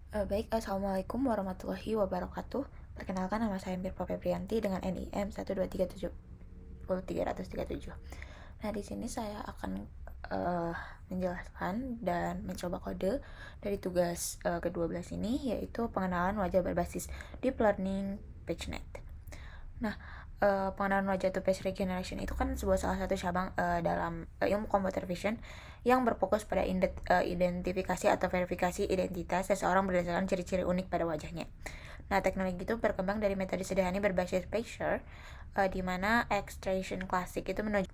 Baik, Assalamualaikum warahmatullahi wabarakatuh. Perkenalkan, nama saya Mirpa Febrianti dengan NIM 123703337. Nah, di sini saya akan menjelaskan dan mencoba kode dari tugas ke-12 ini, yaitu pengenalan wajah berbasis Deep Learning PageNet. Nah, pengenalan wajah atau face recognition itu kan salah satu cabang dalam ilmu computer vision yang berfokus pada identifikasi atau verifikasi identitas seseorang berdasarkan ciri-ciri unik pada wajahnya. Nah, teknologi itu berkembang dari metode sederhana berbasis picture, di mana extraction klasik itu menuju.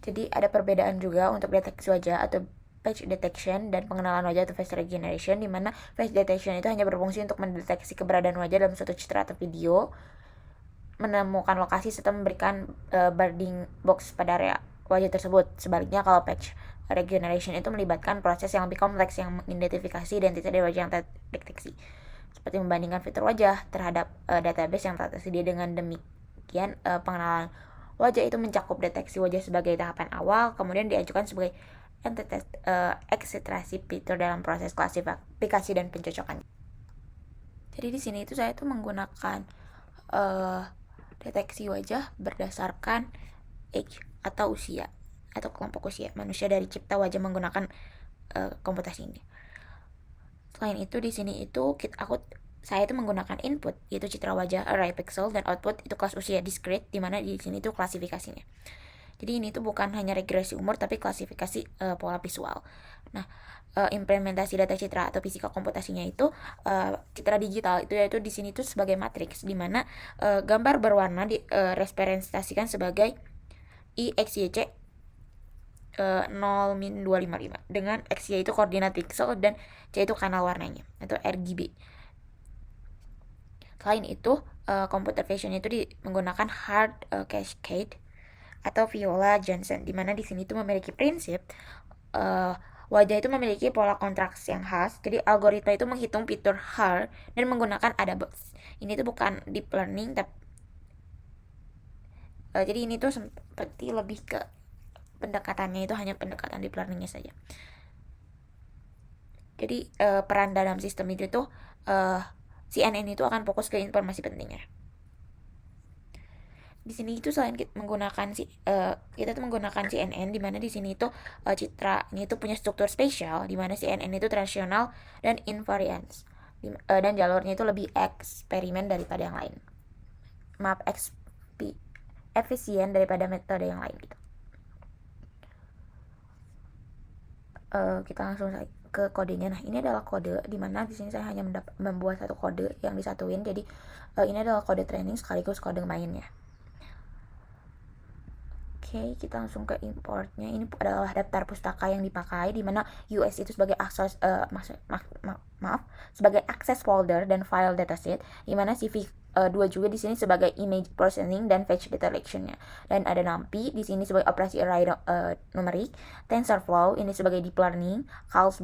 Jadi ada perbedaan juga untuk deteksi wajah atau face detection dan pengenalan wajah atau face recognition, di mana face detection itu hanya berfungsi untuk mendeteksi keberadaan wajah dalam suatu citra atau video, menemukan lokasi serta memberikan bounding box pada area wajah tersebut. Sebaliknya, kalau patch regeneration itu melibatkan proses yang lebih kompleks yang mengidentifikasi identitas dari wajah yang terdeteksi, seperti membandingkan fitur wajah terhadap database yang telah tersedia. Dengan demikian, pengenalan wajah itu mencakup deteksi wajah sebagai tahapan awal, kemudian diajukan sebagai entitas ekstraksi fitur dalam proses klasifikasi dan pencocokan. Jadi di sini itu saya tuh menggunakan deteksi wajah berdasarkan age atau usia atau kelompok usia manusia dari cipta wajah menggunakan komputasi ini. Selain itu, di sini itu saya itu menggunakan input yaitu citra wajah array pixel dan output itu kelas usia discrete, di mana di sini itu klasifikasinya. Jadi ini tuh bukan hanya regresi umur tapi klasifikasi pola visual. Nah, implementasi data citra atau fisika komputasinya itu citra digital itu yaitu di sini tuh sebagai matriks, di mana gambar berwarna direpresentasikan sebagai IXYC 0-255 dengan XY itu koordinat pixel dan C itu kanal warnanya atau RGB. Selain itu, computer vision itu menggunakan hard cascade atau Viola Johnson, di mana di sini itu memiliki prinsip wajah itu memiliki pola kontraksi yang khas. Jadi algoritma itu menghitung fitur hard dan menggunakan AdaBox. Ini tuh bukan deep learning, tapi jadi ini tuh seperti lebih ke pendekatannya itu hanya pendekatan deep learningnya saja. Jadi peran dalam sistem itu tuh CNN itu akan fokus ke informasi pentingnya. Di sini itu selain kita tuh menggunakan CNN, di mana di sini itu citranya itu punya struktur spesial, di mana CNN itu tradisional dan invariance, dan jalurnya itu lebih eksperimen daripada yang lain. Efisien daripada metode yang lain gitu. Kita langsung ke kodenya. Nah, ini adalah kode, di mana di sini saya hanya membuat satu kode yang disatuin. Jadi ini adalah kode training sekaligus kode mainnya. Oke, kita langsung ke importnya. Ini adalah daftar pustaka yang dipakai, di mana US itu sebagai sebagai akses folder dan file dataset, di mana CV2 juga di sini sebagai image processing dan fetch detection-nya. Dan ada NumPy di sini sebagai operasi array numerik, TensorFlow ini sebagai deep learning,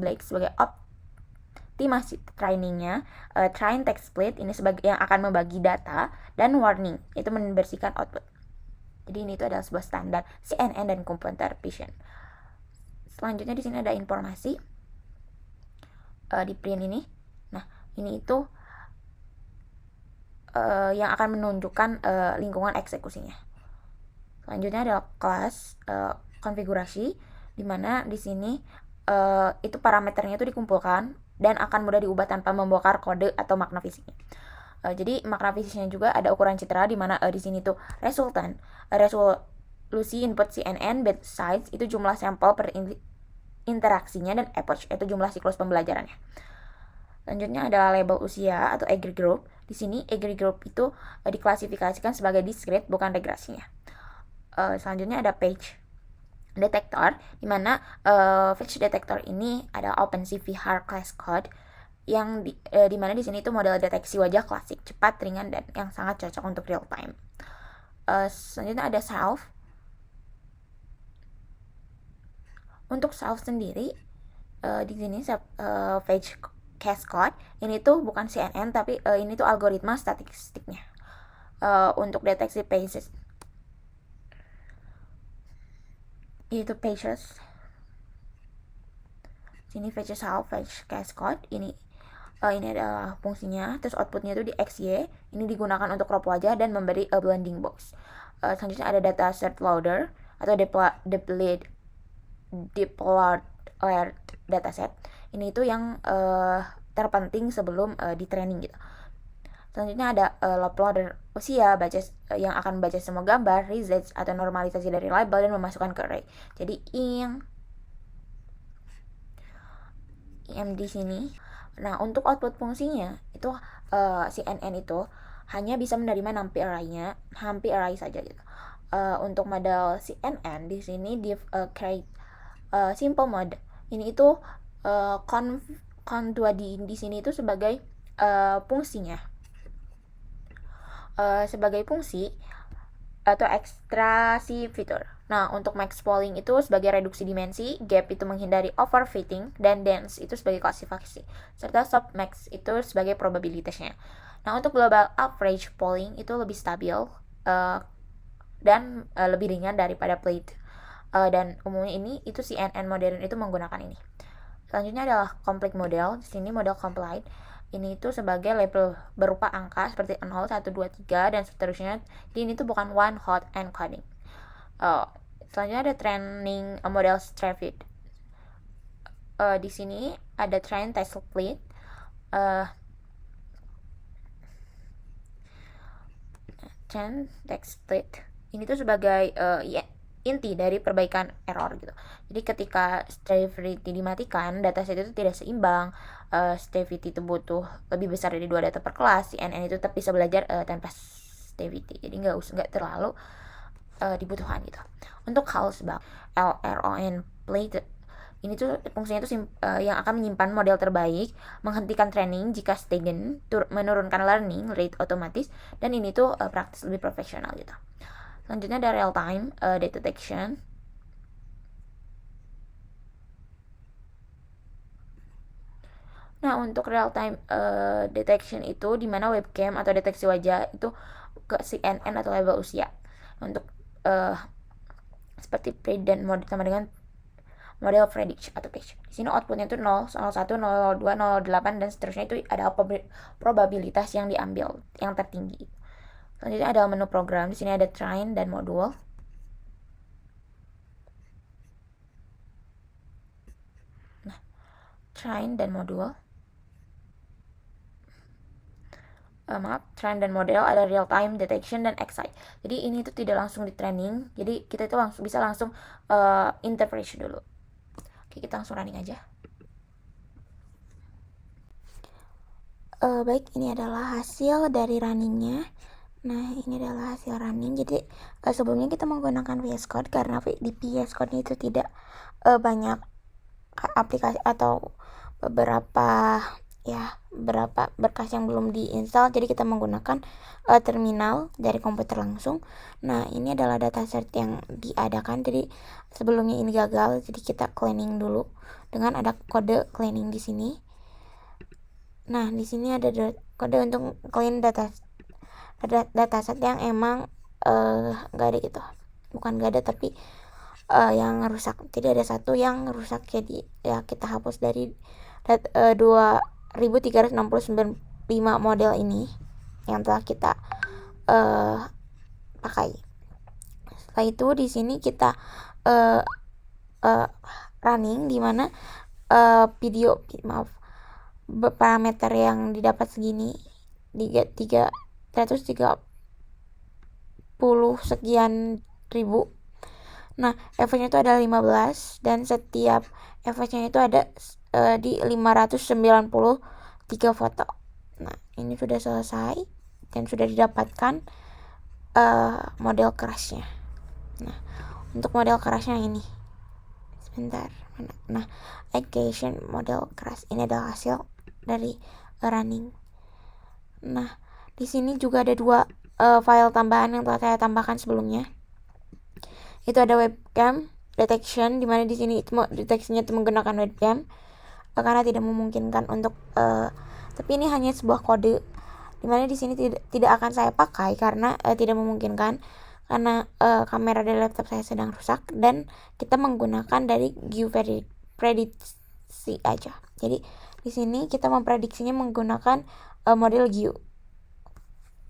Blake sebagai optimasi trainingnya, train text split ini sebagai yang akan membagi data, dan warning itu membersihkan output. Jadi ini itu adalah sebuah standar CNN dan computer vision. Selanjutnya di sini ada informasi di print ini. Nah, ini itu yang akan menunjukkan lingkungan eksekusinya. Selanjutnya adalah kelas konfigurasi, di mana di sini itu parameternya itu dikumpulkan dan akan mudah diubah tanpa membongkar kode atau makna fisiknya. Jadi makna fisiknya juga ada ukuran citra, di mana di sini tuh resolusi input CNN bit size itu jumlah sampel per interaksinya, dan epoch itu jumlah siklus pembelajarannya. Selanjutnya adalah label usia atau age group. Di sini age group itu diklasifikasikan sebagai discrete, bukan regresinya. Selanjutnya ada page detector, di mana page detector ini ada OpenCV hard class code yang di mana di sini itu model deteksi wajah klasik, cepat, ringan, dan yang sangat cocok untuk real time. Selanjutnya ada self. Untuk self sendiri di sini page cascade ini tuh bukan CNN, tapi ini tuh algoritma statistiknya untuk deteksi pages, yaitu pages. Sini fetch result, fetch cascode. Ini adalah fungsinya. Terus outputnya itu di XY. Ini digunakan untuk crop wajah dan memberi a blending box. Selanjutnya ada data set loader atau deployed dataset. Ini itu yang terpenting sebelum di training gitu. Selanjutnya ada load loader usia yang akan membaca semua gambar, resets atau normalisasi dari label dan memasukkan ke array. Jadi im di sini. Nah, untuk output fungsinya itu CNN itu hanya bisa menerima numpy array saja gitu. Untuk model CNN di sini di create simple mode. Ini itu conv2d di sini itu sebagai fungsinya. Sebagai fungsi atau ekstraksi fitur. Nah, untuk max polling itu sebagai reduksi dimensi, gap itu menghindari overfitting, dan dense itu sebagai klasifikasi, serta softmax itu sebagai probabilitasnya. Nah, untuk global average polling itu lebih stabil dan lebih ringan daripada plate. Dan umumnya ini itu CNN modern itu menggunakan ini. Selanjutnya adalah complete model. Di sini model complete ini itu sebagai label berupa angka seperti 0, 1, 2, 3 dan seterusnya. Jadi ini tuh bukan one hot encoding. Selanjutnya ada training model strafed. Di sini ada train test split. Train text split. Ini tuh sebagai inti dari perbaikan error gitu. Jadi ketika stability dimatikan, dataset itu tidak seimbang, stability itu butuh lebih besar dari 2 data per kelas, CNN itu tetap bisa belajar tanpa stability. Jadi nggak terlalu dibutuhkan gitu. Untuk Hallsbach LRON plate ini tuh fungsinya tuh yang akan menyimpan model terbaik, menghentikan training jika stagnant, menurunkan learning rate otomatis, dan ini tuh praktis lebih profesional gitu. Selanjutnya ada real time data detection. Nah, untuk real time detection itu dimana webcam atau deteksi wajah itu ke CNN atau label usia. Untuk seperti pre dan mode sama dengan model predict atau page. Di sini outputnya itu 0, 01, 002, 008 dan seterusnya, itu ada probabilitas yang diambil yang tertinggi. Selanjutnya ada menu program. Di sini ada train dan modul. Nah, train dan modul. Train dan model ada real time detection dan excite. Jadi ini tuh tidak langsung di training. Jadi kita itu bisa langsung interpret dulu. Oke, kita langsung running aja. Baik, ini adalah hasil dari runningnya. Nah, ini adalah hasil running. Jadi sebelumnya kita menggunakan VS Code karena di VS Code itu tidak banyak aplikasi atau beberapa berkas yang belum diinstal. Jadi kita menggunakan terminal dari komputer langsung. Nah, ini adalah dataset yang diadakan. Jadi sebelumnya ini gagal, jadi kita cleaning dulu dengan ada kode cleaning di sini. Nah, di sini ada kode untuk clean dataset yang emang gak ada gitu. Bukan gak ada, tapi yang rusak. Jadi ada satu yang rusak, jadi ya kita hapus dari 2365 model ini yang telah kita pakai. Setelah itu di sini kita running, di mana parameter yang didapat segini 330 sekian ribu. Nah, efeknya itu ada 15 dan setiap efeknya itu ada di 593 foto. Nah, ini sudah selesai dan sudah didapatkan model kerasnya. Nah, untuk model kerasnya ini sebentar. Nah, education model keras ini adalah hasil dari running. Nah, di sini juga ada 2 file tambahan yang telah saya tambahkan sebelumnya. Itu ada webcam detection, di mana di sini deteksinya itu menggunakan webcam karena tidak memungkinkan untuk tapi ini hanya sebuah kode, di mana di sini tidak akan saya pakai karena tidak memungkinkan, karena kamera dari laptop saya sedang rusak dan kita menggunakan dari GeoPredicts prediksi aja. Jadi di sini kita memprediksinya menggunakan model GIU.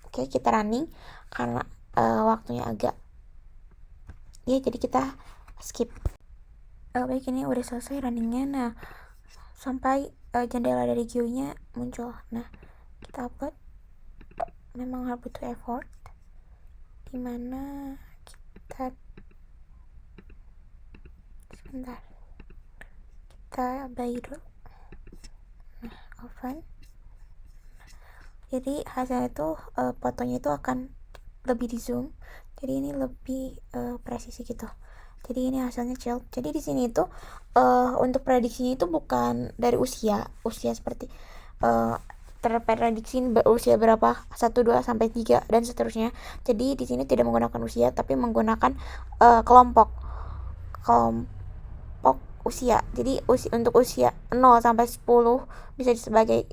Oke, kita running karena waktunya agak jadi kita skip. Baik, ini udah selesai runningnya. Nah, sampai jendela dari GIU nya muncul. Nah, kita upload. Memang harus butuh effort, dimana kita sebentar, kita buy dulu. Nah, open. Jadi hasilnya itu fotonya itu akan lebih di zoom, jadi ini lebih presisi gitu. Jadi ini hasilnya child. Jadi di sini itu untuk prediksinya itu bukan dari usia seperti terprediksi usia berapa 1, 2 sampai 3 dan seterusnya. Jadi di sini tidak menggunakan usia tapi menggunakan kelompok usia. Jadi untuk usia 0 sampai 10 bisa sebagai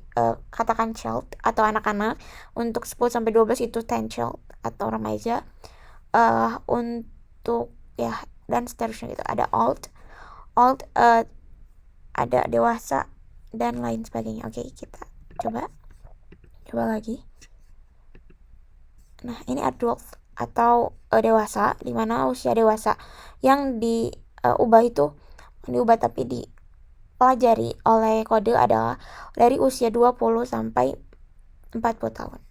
katakan child atau anak-anak. Untuk 10 sampai 12 itu teen child atau remaja. Untuk dan seterusnya gitu. Ada old ada dewasa dan lain sebagainya. Oke, kita coba lagi. Nah, ini adult atau dewasa, dimana usia dewasa yang diubah tapi dipelajari oleh kode adalah dari usia 20 sampai 40 tahun.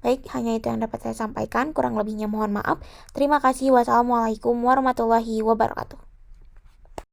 Baik, hanya itu yang dapat saya sampaikan. Kurang lebihnya mohon maaf. Terima kasih. Wassalamualaikum warahmatullahi wabarakatuh.